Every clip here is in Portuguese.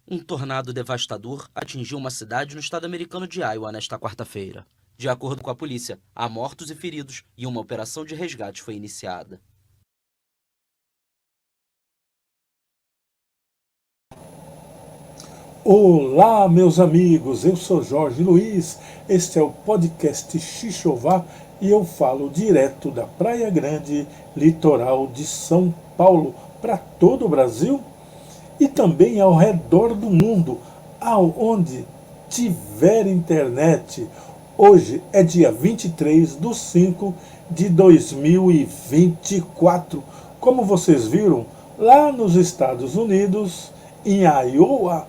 Um tornado devastador atingiu uma cidade no estado americano de Iowa nesta quarta-feira. De acordo com a polícia, há mortos e feridos e uma operação de resgate foi iniciada. Olá, meus amigos, eu sou Jorge Luiz, este é o podcast Xixová e eu falo direto da Praia Grande, litoral de São Paulo, para todo o Brasil e também ao redor do mundo, aonde tiver internet. Hoje é dia 23 de 5 de 2024. Como vocês viram, lá nos Estados Unidos, em Iowa,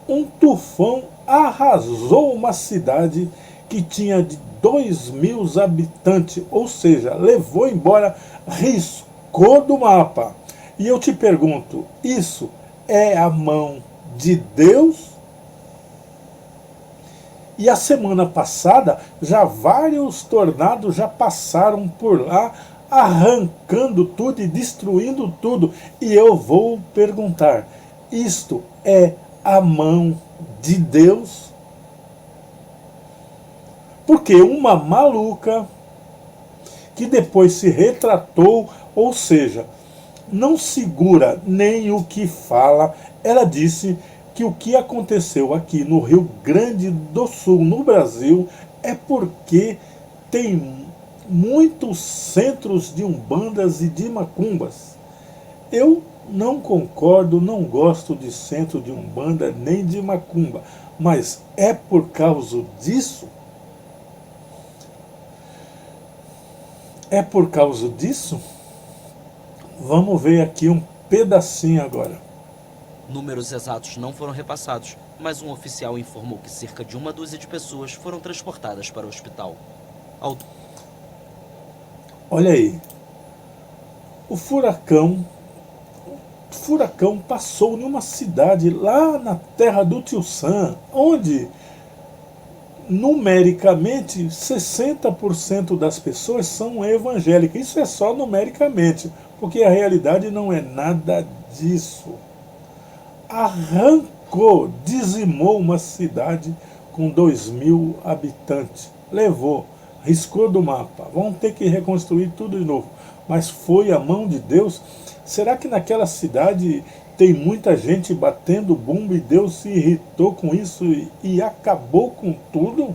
um tufão arrasou uma cidade que tinha de 2.000 habitantes, ou seja, levou embora, riscou do mapa. E eu te pergunto, isso é a mão de Deus? E a semana passada, já vários tornados já passaram por lá, arrancando tudo e destruindo tudo. E eu vou perguntar, isto é a mão de Deus? Porque uma maluca que depois se retratou, ou seja, não segura nem o que fala, ela disse que o que aconteceu aqui no Rio Grande do Sul, no Brasil, é porque tem muitos centros de umbandas e de macumbas. Eu não concordo, não gosto de centro de umbanda nem de macumba, mas é por causa disso? É por causa disso? Vamos ver aqui um pedacinho agora. Números exatos não foram repassados, mas um oficial informou que cerca de uma dúzia de pessoas foram transportadas para o hospital. Olha aí, o furacão passou em uma cidade lá na terra do Tio Sam, onde numericamente 60% das pessoas são evangélicas. Isso é só numericamente, porque a realidade não é nada disso. Arrancou, dizimou uma cidade com 2.000 habitantes. Levou, riscou do mapa. Vão ter que reconstruir tudo de novo. Mas foi a mão de Deus. Será que naquela cidade tem muita gente batendo bumbo e Deus se irritou com isso e acabou com tudo?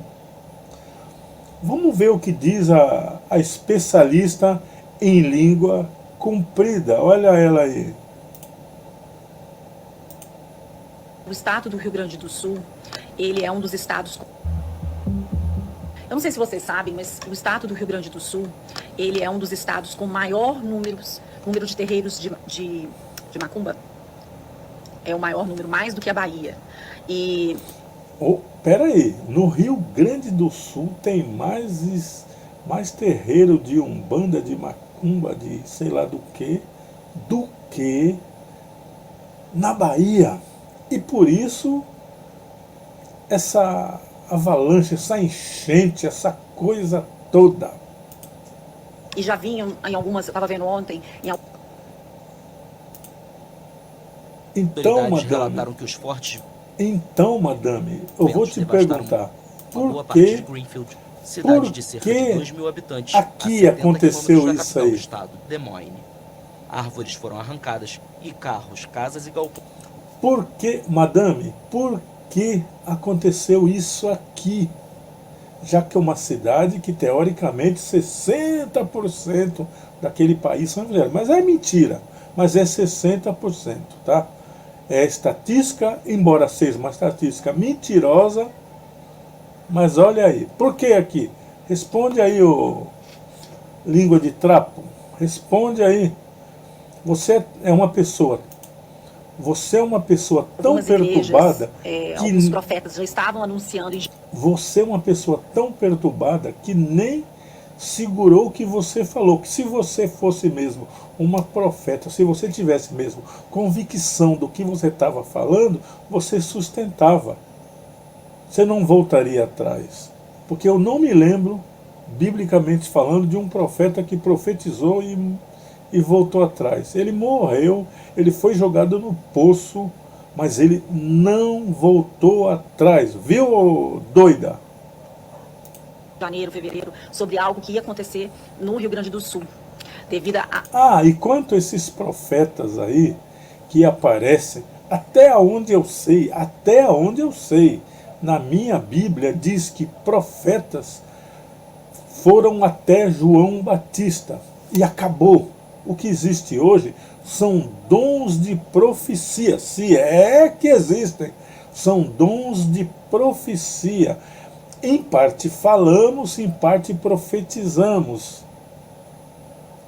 Vamos ver o que diz a especialista em língua comprida. Olha ela aí. O estado do Rio Grande do Sul, ele é um dos estados... Eu não sei se vocês sabem, mas o estado do Rio Grande do Sul, ele é um dos estados com maior número de terreiros de macumba. É o maior número, mais do que a Bahia. E... Peraí, no Rio Grande do Sul tem mais terreiro de umbanda, de macumba, de sei lá do que na Bahia. E por isso, essa avalanche, essa enchente, essa coisa toda. E já vinham em algumas, eu estava vendo ontem, Então, relataram que os fortes madame, eu vou te perguntar, por que de Greenfield, cidade de cerca de 2.000 habitantes, aqui aconteceu isso aí? Do estado, Des Moines. Árvores foram arrancadas e carros, casas e galpões. Por que, madame, por que aconteceu isso aqui? Já que é uma cidade que, teoricamente, 60% daquele país são evangélicos. Mas é mentira, mas é 60%, tá? É estatística, embora seja uma estatística mentirosa, mas olha aí. Por que aqui? Responde aí, ô língua de trapo. Responde aí. Você é uma pessoa tão perturbada que alguns profetas já estavam anunciando. Você é uma pessoa tão perturbada que nem segurou o que você falou. Que se você fosse mesmo uma profeta, se você tivesse mesmo convicção do que você estava falando, você sustentava. Você não voltaria atrás. Porque eu não me lembro, biblicamente falando, de um profeta que profetizou e voltou atrás. Ele morreu, ele foi jogado no poço Mas ele não voltou atrás, viu, ô doida? Janeiro, fevereiro, sobre algo que ia acontecer no Rio Grande do Sul, devido a... E quanto a esses profetas aí que aparecem, até onde eu sei, na minha Bíblia diz que profetas foram até João Batista e acabou. O que existe hoje são dons de profecia, se é que existem, são dons de profecia. Em parte falamos, em parte profetizamos.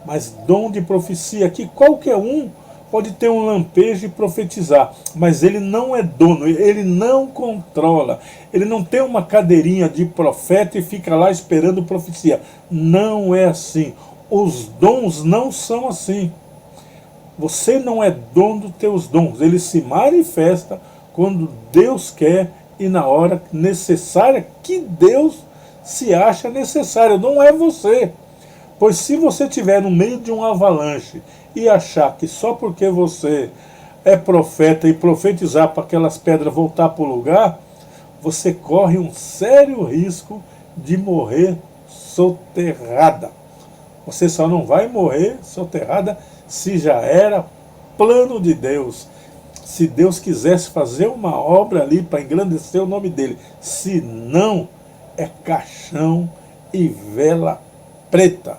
Mas dom de profecia, que qualquer um pode ter um lampejo e profetizar, mas ele não é dono, ele não controla, ele não tem uma cadeirinha de profeta e fica lá esperando profecia. Não é assim. Os dons não são assim. Você não é dono dos teus dons, ele se manifesta quando Deus quer e na hora necessária que Deus se acha necessário, não é você. Pois se você estiver no meio de um avalanche e achar que só porque você é profeta e profetizar para aquelas pedras voltar para o lugar, você corre um sério risco de morrer soterrada. Você só não vai morrer soterrada se já era plano de Deus. Se Deus quisesse fazer uma obra ali para engrandecer o nome dele. Se não, é caixão e vela preta.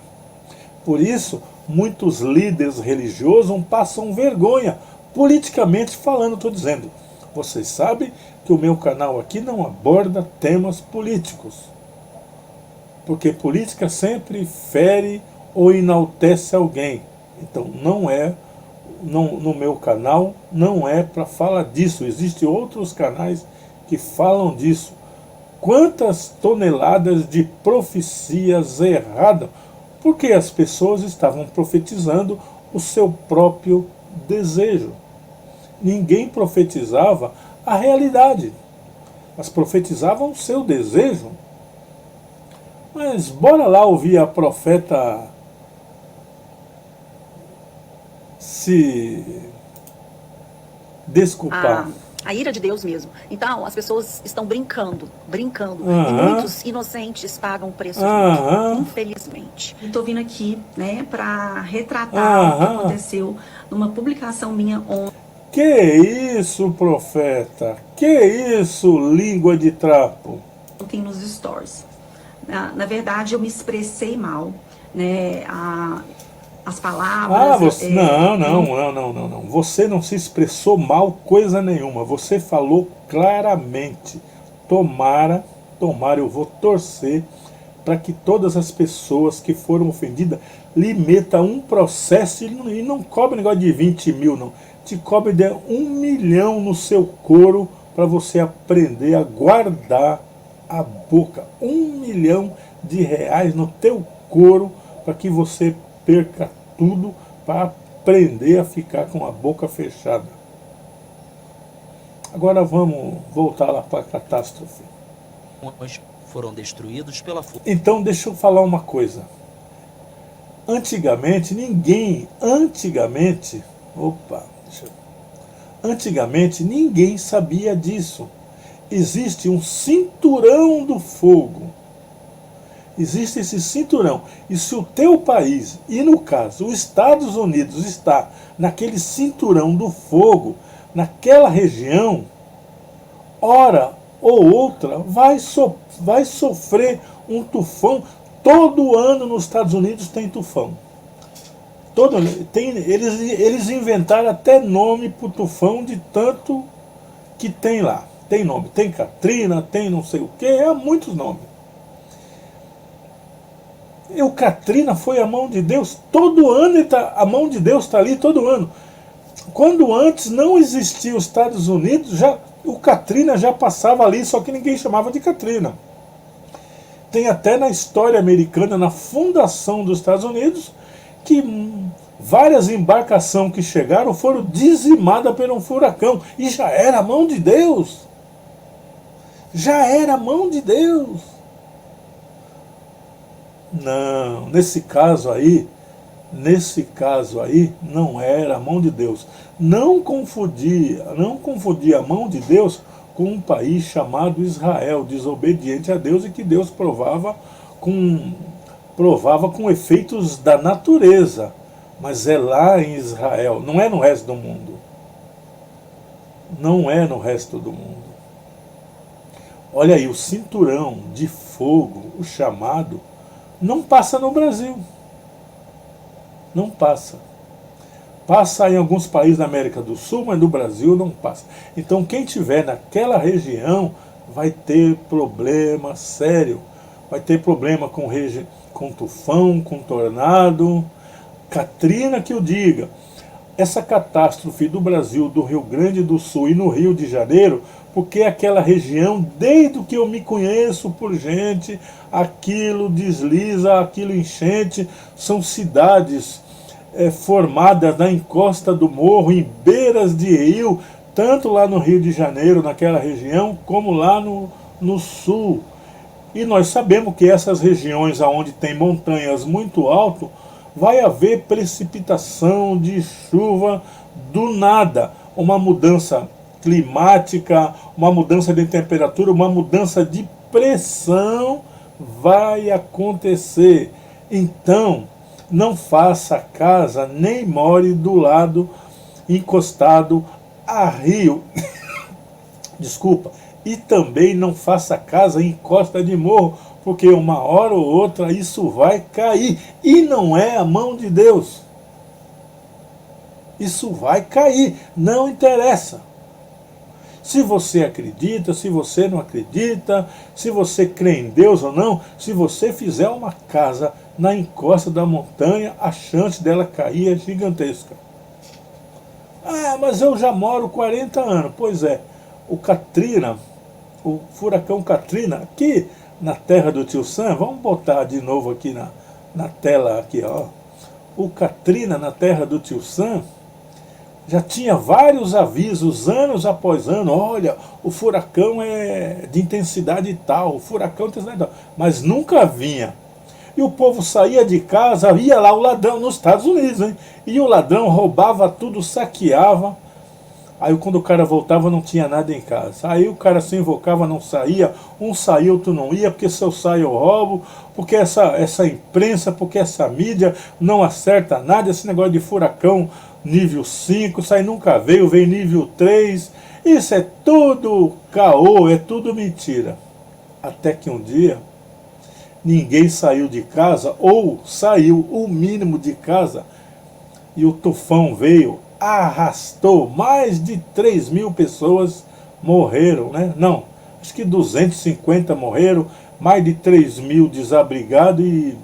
Por isso, muitos líderes religiosos passam vergonha, politicamente falando, estou dizendo. Vocês sabem que o meu canal aqui não aborda temas políticos. Porque política sempre fere ou enaltece alguém. Então no meu canal não é para falar disso. Existem outros canais que falam disso. Quantas toneladas de profecias erradas, porque as pessoas estavam profetizando o seu próprio desejo. Ninguém profetizava a realidade, mas profetizavam o seu desejo. Mas bora lá ouvir a profeta se desculpar. A ira de Deus mesmo. Então, as pessoas estão brincando. E muitos inocentes pagam o preço disso, infelizmente. Estou vindo aqui, né, para retratar o que aconteceu numa publicação minha ontem. Que isso, profeta? Que isso, língua de trapo? Ontem nos stories. Na verdade, eu me expressei mal, né, as palavras... Não. Você não se expressou mal coisa nenhuma. Você falou claramente. Tomara, eu vou torcer para que todas as pessoas que foram ofendidas lhe metam um processo e não cobre negócio de 20 mil, não. Te cobre de 1 milhão no seu couro para você aprender a guardar a boca. 1 milhão de reais no teu couro para que você perca tudo para aprender a ficar com a boca fechada. Agora vamos voltar lá para a catástrofe. Foram destruídos pela força. Então deixa eu falar uma coisa. Antigamente ninguém sabia disso. Existe um cinturão do fogo. Existe esse cinturão. E se o teu país, e no caso os Estados Unidos, está naquele cinturão do fogo, naquela região, hora ou outra vai sofrer um tufão. Todo ano nos Estados Unidos tem tufão. Eles inventaram até nome para o tufão de tanto que tem lá. Tem nome, tem Katrina, tem não sei o que, há muitos nomes. E o Katrina foi a mão de Deus, todo ano a mão de Deus está ali todo ano. Quando antes não existia os Estados Unidos, o Katrina já passava ali, só que ninguém chamava de Katrina. Tem até na história americana, na fundação dos Estados Unidos, que várias embarcações que chegaram foram dizimadas por um furacão. E já era a mão de Deus. Já era a mão de Deus. Não, nesse caso aí, Nesse caso aí, não era a mão de Deus. Não confundir a mão de Deus com um país chamado Israel, desobediente a Deus, e que Deus provava com efeitos da natureza. Mas é lá em Israel, não é no resto do mundo. Não é no resto do mundo. Olha aí, o cinturão de fogo, o chamado, não passa no Brasil. Não passa. Passa em alguns países da América do Sul, mas no Brasil não passa. Então quem estiver naquela região vai ter problema sério. Vai ter problema com tufão, com tornado. Katrina que eu diga. Essa catástrofe do Brasil, do Rio Grande do Sul e no Rio de Janeiro, porque aquela região, desde que eu me conheço por gente, aquilo desliza, aquilo enchente, são cidades formadas na encosta do morro, em beiras de rio, tanto lá no Rio de Janeiro, naquela região, como lá no sul. E nós sabemos que essas regiões onde tem montanhas muito altas, vai haver precipitação de chuva do nada, uma mudança climática, uma mudança de temperatura, uma mudança de pressão vai acontecer. Então, não faça casa nem more do lado encostado a rio. Desculpa. E também não faça casa em costa de morro, porque uma hora ou outra isso vai cair. E não é a mão de Deus. Isso vai cair, não interessa. Se você acredita, se você não acredita, se você crê em Deus ou não, se você fizer uma casa na encosta da montanha, a chance dela cair é gigantesca. Ah, mas eu já moro 40 anos. Pois é, o Katrina, o furacão Katrina, aqui na terra do tio Sam, vamos botar de novo aqui na tela, aqui, ó. O Katrina na terra do tio Sam, já tinha vários avisos, anos após ano, olha, o furacão é de intensidade tal, o furacão de intensidade tal, mas nunca vinha. E o povo saía de casa, ia lá o ladrão, nos Estados Unidos, hein? E o ladrão roubava tudo, saqueava. Aí quando o cara voltava não tinha nada em casa. Aí o cara se invocava, não saía, um saía, outro não ia, porque se eu saio eu roubo, porque essa imprensa, porque essa mídia não acerta nada, esse negócio de furacão nível 5, isso aí nunca veio nível 3, isso é tudo caô, é tudo mentira. Até que um dia, ninguém saiu de casa, ou saiu o mínimo de casa, e o tufão veio, arrastou, mais de 3.000 pessoas morreram, né? Não, acho que 250 morreram, mais de 3.000 desabrigados e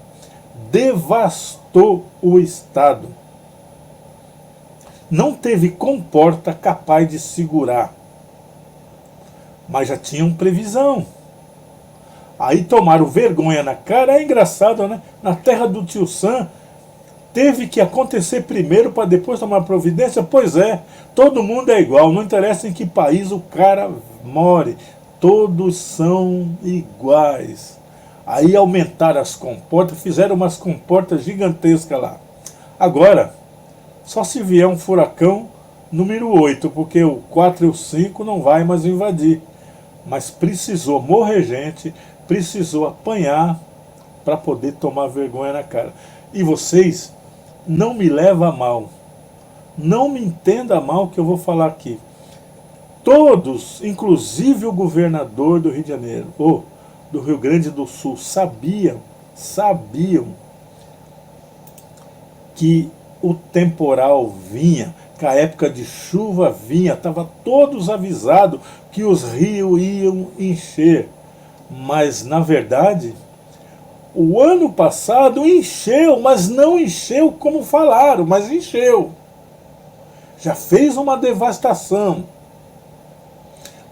devastou o estado. Não teve comporta capaz de segurar, mas já tinham previsão. Aí tomaram vergonha na cara, é engraçado, né? Na terra do tio Sam, teve que acontecer primeiro para depois tomar providência? Pois é, todo mundo é igual, não interessa em que país o cara more, todos são iguais. Aí aumentaram as comportas, fizeram umas comportas gigantescas lá. Agora, só se vier um furacão número 8, porque o 4 e o 5 não vai mais invadir. Mas precisou morrer gente, precisou apanhar para poder tomar vergonha na cara. E vocês não me levam a mal. Não me entenda mal que eu vou falar aqui. Todos, inclusive o governador do Rio de Janeiro, ou do Rio Grande do Sul, sabiam que o temporal vinha, que a época de chuva vinha, estava todos avisados que os rios iam encher. Mas, na verdade, o ano passado encheu, mas não encheu como falaram, mas encheu. Já fez uma devastação.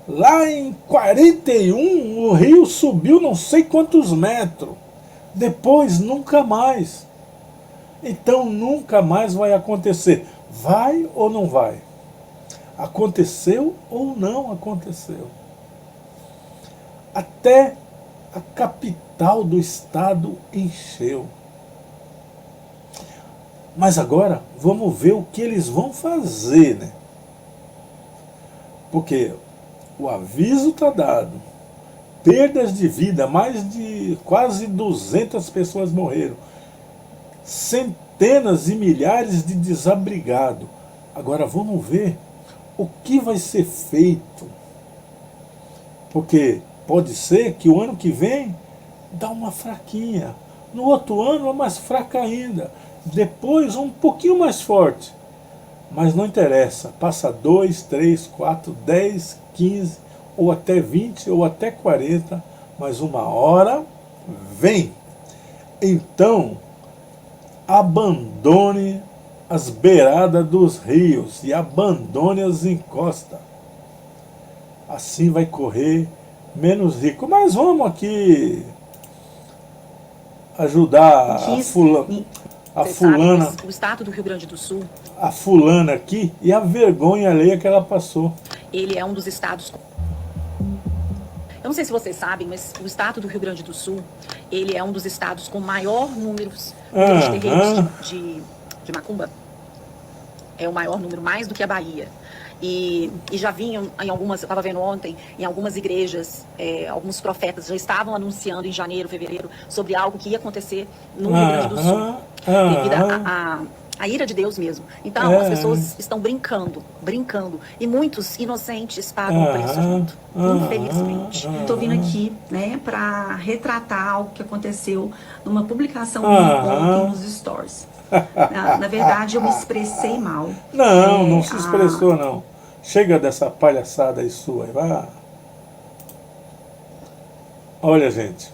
Lá em 41, o rio subiu não sei quantos metros. Depois, nunca mais. Então, nunca mais vai acontecer. Vai ou não vai? Aconteceu ou não aconteceu? Até a capital do estado encheu. Mas agora vamos ver o que eles vão fazer, né? Porque o aviso está dado. Perdas de vida, mais de quase 200 pessoas morreram. Centenas e milhares de desabrigados. Agora vamos ver o que vai ser feito. Porque pode ser que o ano que vem dá uma fraquinha. No outro ano é mais fraca ainda. Depois um pouquinho mais forte. Mas não interessa. Passa 2, 3, 4, 10, 15, ou até 20, ou até 40. Mas uma hora vem. Então, abandone as beiradas dos rios e abandone as encostas. Assim vai correr menos rico. Mas vamos aqui ajudar a fulana, sabe, o estado do Rio Grande do Sul, a fulana aqui, e a vergonha alheia que ela passou. ele é um dos estados. Eu não sei se vocês sabem, mas o estado do Rio Grande do Sul, ele é um dos estados com maior número de terreiros de macumba. É o maior número, mais do que a Bahia. E já vinham em algumas, eu estava vendo ontem, em algumas igrejas, alguns profetas já estavam anunciando em janeiro, fevereiro, sobre algo que ia acontecer no Rio Grande do Sul, devido à ira de Deus mesmo. Então, as pessoas estão brincando, e muitos inocentes pagam o preço junto, infelizmente. Estou vindo aqui, né, para retratar algo que aconteceu numa publicação ontem nos stories. Na verdade, eu me expressei mal. Não se expressou, não. Chega dessa palhaçada aí sua. Vai. Olha, gente.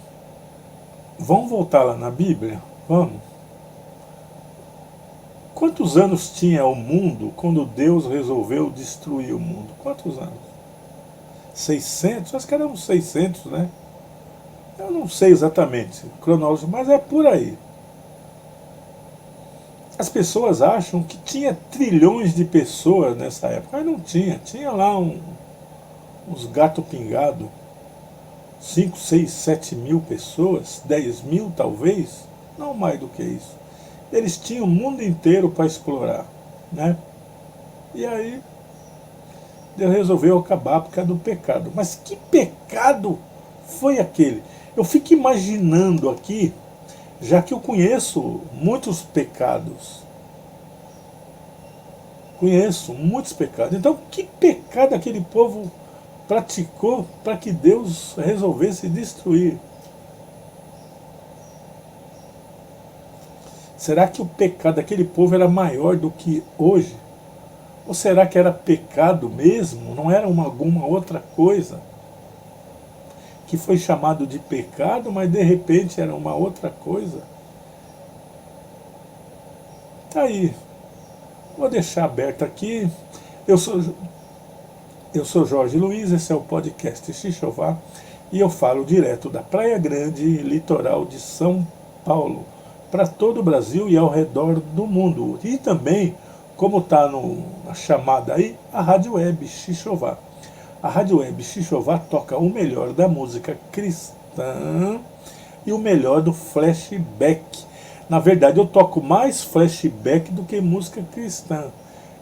Vamos voltar lá na Bíblia? Vamos. Quantos anos tinha o mundo quando Deus resolveu destruir o mundo? Quantos anos? 600? Acho que eram uns 600, né? Eu não sei exatamente, cronológico, mas é por aí. As pessoas acham que tinha trilhões de pessoas nessa época, mas não tinha. Tinha lá uns gato pingado, 5, 6, 7 mil pessoas, 10 mil talvez, não mais do que isso. Eles tinham o mundo inteiro para explorar, né? E aí Deus resolveu acabar por causa do pecado. Mas que pecado foi aquele? Eu fico imaginando aqui, já que eu conheço muitos pecados. Conheço muitos pecados. Então, que pecado aquele povo praticou para que Deus resolvesse destruir? Será que o pecado daquele povo era maior do que hoje? Ou será que era pecado mesmo? Não era alguma outra coisa? Que foi chamado de pecado, mas de repente era uma outra coisa. Tá aí. Vou deixar aberto aqui. Eu sou Jorge Luiz, esse é o podcast Xixová, e eu falo direto da Praia Grande, litoral de São Paulo, para todo o Brasil e ao redor do mundo. E também, como está na chamada aí, a Rádio Web Xixová. A Rádio Web Xixová toca o melhor da música cristã e o melhor do flashback. Na verdade, eu toco mais flashback do que música cristã.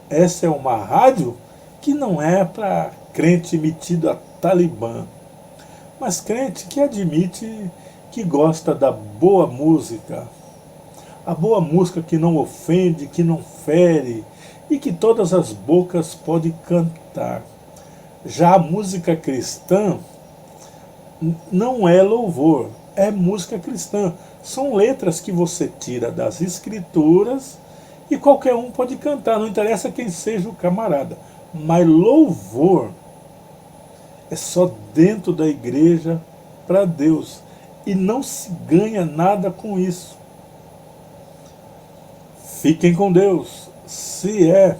Essa é uma rádio que não é para crente metido a talibã, mas crente que admite que gosta da boa música. A boa música que não ofende, que não fere e que todas as bocas podem cantar. Já a música cristã não é louvor, é música cristã. São letras que você tira das escrituras e qualquer um pode cantar, não interessa quem seja o camarada. Mas louvor é só dentro da igreja para Deus. E não se ganha nada com isso. Fiquem com Deus, se é.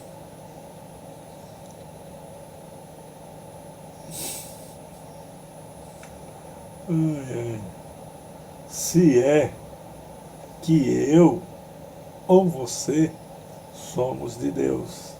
Se é que eu ou você somos de Deus.